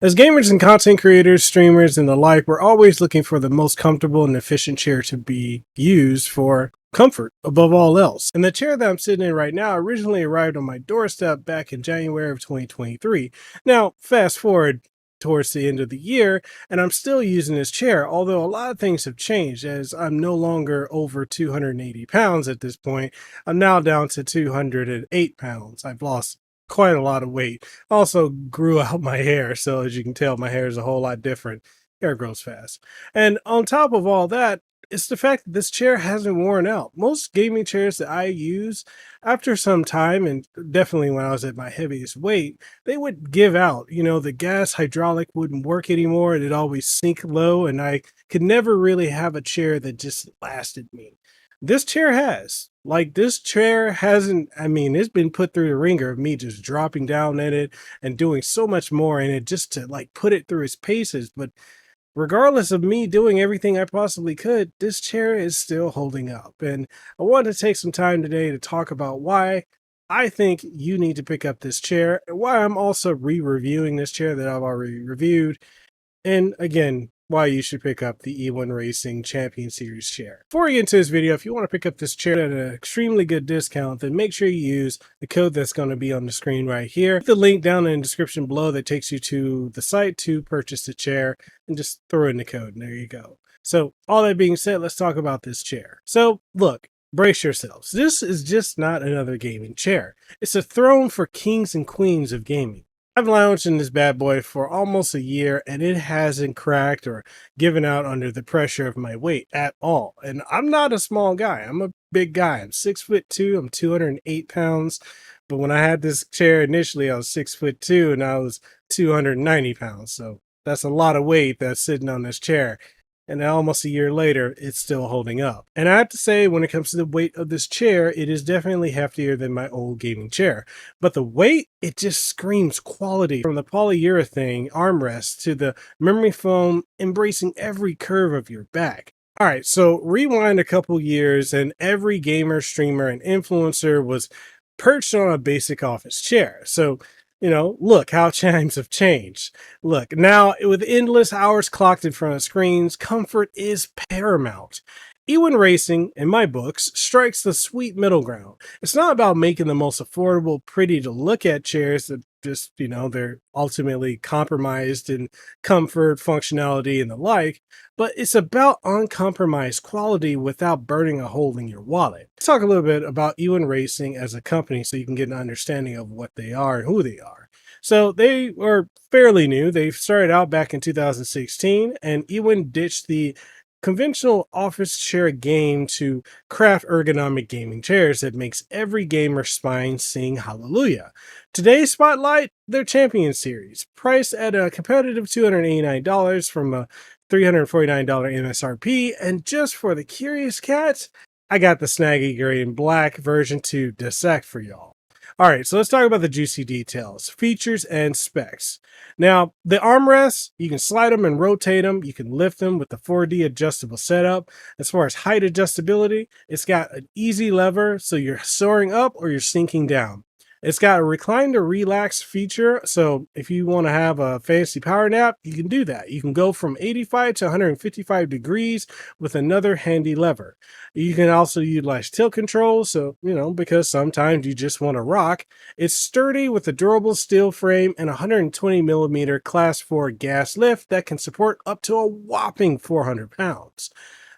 As gamers and content creators, streamers, and the like, we're always looking for the most comfortable and efficient chair to be used for comfort above all else. And the chair that I'm sitting in right now originally arrived on my doorstep back in January of 2023. Now, fast forward towards the end of the year, and I'm still using this chair, although a lot of things have changed as I'm no longer over 280 pounds at this point. I'm now down to 208 pounds. I've lost quite a lot of weight. Also grew out my hair, so as you can tell, my hair is a whole lot different. Hair grows fast. And on top of all that, it's the fact that this chair hasn't worn out. Most gaming chairs that I use, after some time, and definitely when I was at my heaviest weight, they would give out. You know, the gas hydraulic wouldn't work anymore. It'd always sink low, and I could never really have a chair that just lasted me. This chair has. Like, this chair hasn't, I mean, it's been put through the ringer of me just dropping down in it and doing so much more in it just to like put it through its paces. But regardless of me doing everything I possibly could, this chair is still holding up. And I wanted to take some time today to talk about why I think you need to pick up this chair and why I'm also re-reviewing this chair that I've already reviewed. And again, why you should pick up the EWIN Racing Champion Series chair. Before we get into this video, if you want to pick up this chair at an extremely good discount, then make sure you use the code that's going to be on the screen right here. The link down in the description below that takes you to the site to purchase the chair, and just throw in the code and there you go. So all that being said, let's talk about this chair. So look, brace yourselves. This is just not another gaming chair. It's a throne for kings and queens of gaming. I've lounged in this bad boy for almost a year and it hasn't cracked or given out under the pressure of my weight at all. And I'm not a small guy. I'm a big guy. I'm 6'2". I'm 208 pounds. But when I had this chair initially, I was 6'2" and I was 290 pounds. So that's a lot of weight that's sitting on this chair. And almost a year later, it's still holding up. And I have to say, when it comes to the weight of this chair, it is definitely heftier than my old gaming chair. But the weight, it just screams quality. From the polyurethane armrest to the memory foam embracing every curve of your back. All right, so rewind a couple years and every gamer, streamer, and influencer was perched on a basic office chair. So look how times have changed. Look, now with endless hours clocked in front of screens, comfort is paramount. EWIN Racing, in my books, strikes the sweet middle ground. It's not about making the most affordable, pretty to look at chairs that just, they're ultimately compromised in comfort, functionality, and the like, but it's about uncompromised quality without burning a hole in your wallet. Let's talk a little bit about EWIN Racing as a company so you can get an understanding of what they are and who they are. So they are fairly new. They started out back in 2016, and EWIN ditched the conventional office chair game to craft ergonomic gaming chairs that makes every gamer's spine sing hallelujah. Today's spotlight, their Champion Series, priced at a competitive $289 from a $349 MSRP, and just for the curious cats, I got the snaggy gray and black version to dissect for y'all. All right, so let's talk about the juicy details, features, and specs. Now, the armrests, you can slide them and rotate them. You can lift them with the 4D adjustable setup. As far as height adjustability, it's got an easy lever, so you're soaring up or you're sinking down. It's got a recline to relax feature, so if you want to have a fancy power nap, you can do that. You can go from 85 to 155 degrees with another handy lever. You can also utilize tilt control, so, because sometimes you just want to rock. It's sturdy with a durable steel frame and 120 millimeter class 4 gas lift that can support up to a whopping 400 pounds.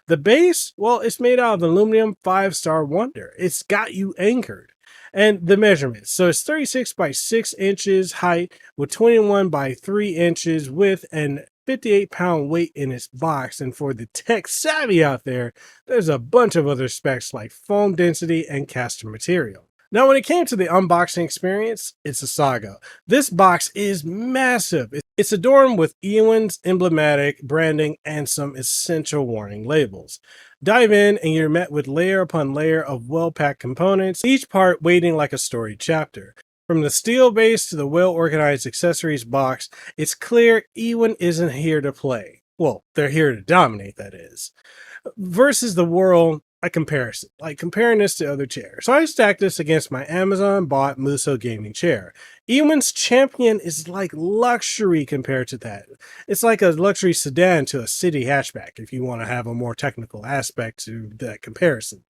The base, well, it's made out of aluminum 5-star wonder. It's got you anchored. And the measurements. So it's 36 by 6 inches height with 21 by 3 inches width and 58-pound weight in its box. And for the tech savvy out there, there's a bunch of other specs like foam density and caster material. Now, when it came to the unboxing experience, it's a saga. This box is massive. It's adorned with EWIN's emblematic branding and some essential warning labels. Dive in and you're met with layer upon layer of well-packed components, each part waiting like a storied chapter. From the steel base to the well-organized accessories box, it's clear EWIN isn't here to play. Well, they're here to dominate, that is. Versus the world a comparison, like comparing this to other chairs. So I stacked this against my Amazon bought Muso gaming chair. EWIN's Champion is like luxury compared to that. It's like a luxury sedan to a city hatchback, if you want to have a more technical aspect to that comparison.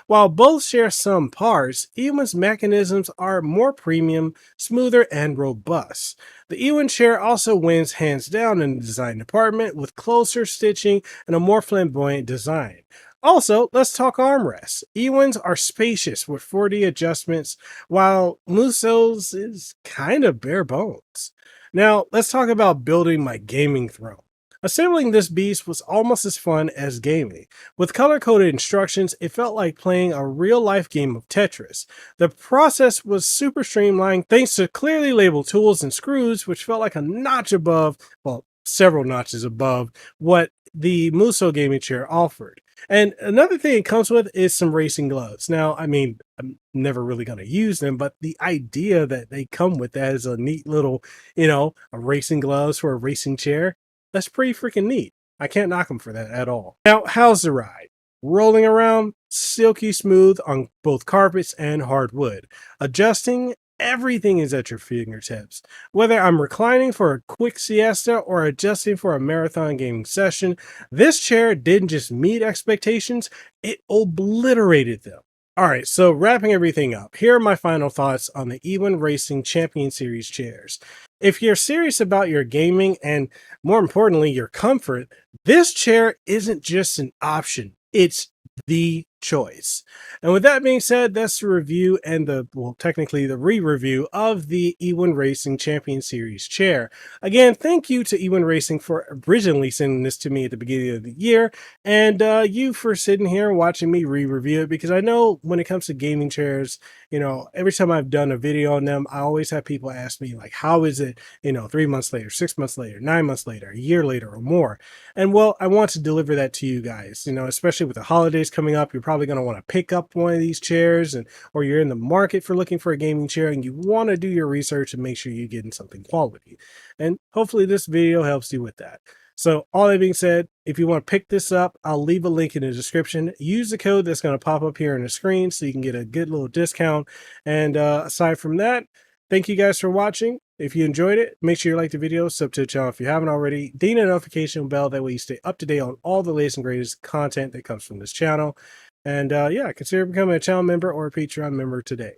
While both share some parts, EWIN's mechanisms are more premium, smoother, and robust. The EWIN chair also wins hands down in the design department with closer stitching and a more flamboyant design. Also, let's talk armrests. EWIN's are spacious with 40 adjustments, while Muso's is kind of bare bones. Now, let's talk about building my gaming throne. Assembling this beast was almost as fun as gaming. With color-coded instructions, it felt like playing a real-life game of Tetris. The process was super streamlined thanks to clearly labeled tools and screws, which felt like a notch above, well, several notches above, what the Muso gaming chair offered. And another thing it comes with is some racing gloves. Now, I mean, I'm never really going to use them, but the idea that they come with that is a neat little, a racing gloves for a racing chair, that's pretty freaking neat. I can't knock them for that at all. Now, how's the ride? Rolling around, silky smooth on both carpets and hardwood. Adjusting, everything is at your fingertips. Whether I'm reclining for a quick siesta or adjusting for a marathon gaming session, this chair didn't just meet expectations, it obliterated them. All right, so wrapping everything up, here are my final thoughts on the EWIN Racing Champion Series chairs. If you're serious about your gaming and, more importantly, your comfort, this chair isn't just an option, it's the choice. And with that being said, that's the review and technically the re-review of the EWIN Racing Champion Series chair. Again, thank you to EWIN Racing for originally sending this to me at the beginning of the year, and you for sitting here and watching me re-review it, because I know when it comes to gaming chairs, every time I've done a video on them, I always have people ask me, like, how is it, 3 months later, 6 months later, 9 months later, a year later, or more? And well, I want to deliver that to you guys, especially with the holidays coming up. You're probably going to want to pick up one of these chairs, or you're in the market for looking for a gaming chair and you want to do your research and make sure you're getting something quality. And hopefully this video helps you with that. So all that being said, if you want to pick this up, I'll leave a link in the description. Use the code that's going to pop up here on the screen so you can get a good little discount. And aside from that, thank you guys for watching. If you enjoyed it, make sure you like the video, sub to the channel if you haven't already, ding the notification bell, that way you stay up to date on all the latest and greatest content that comes from this channel. And yeah, consider becoming a channel member or a Patreon member today.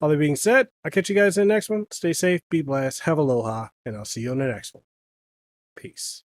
All that being said, I'll catch you guys in the next one. Stay safe, be blessed, have aloha, and I'll see you on the next one. Peace.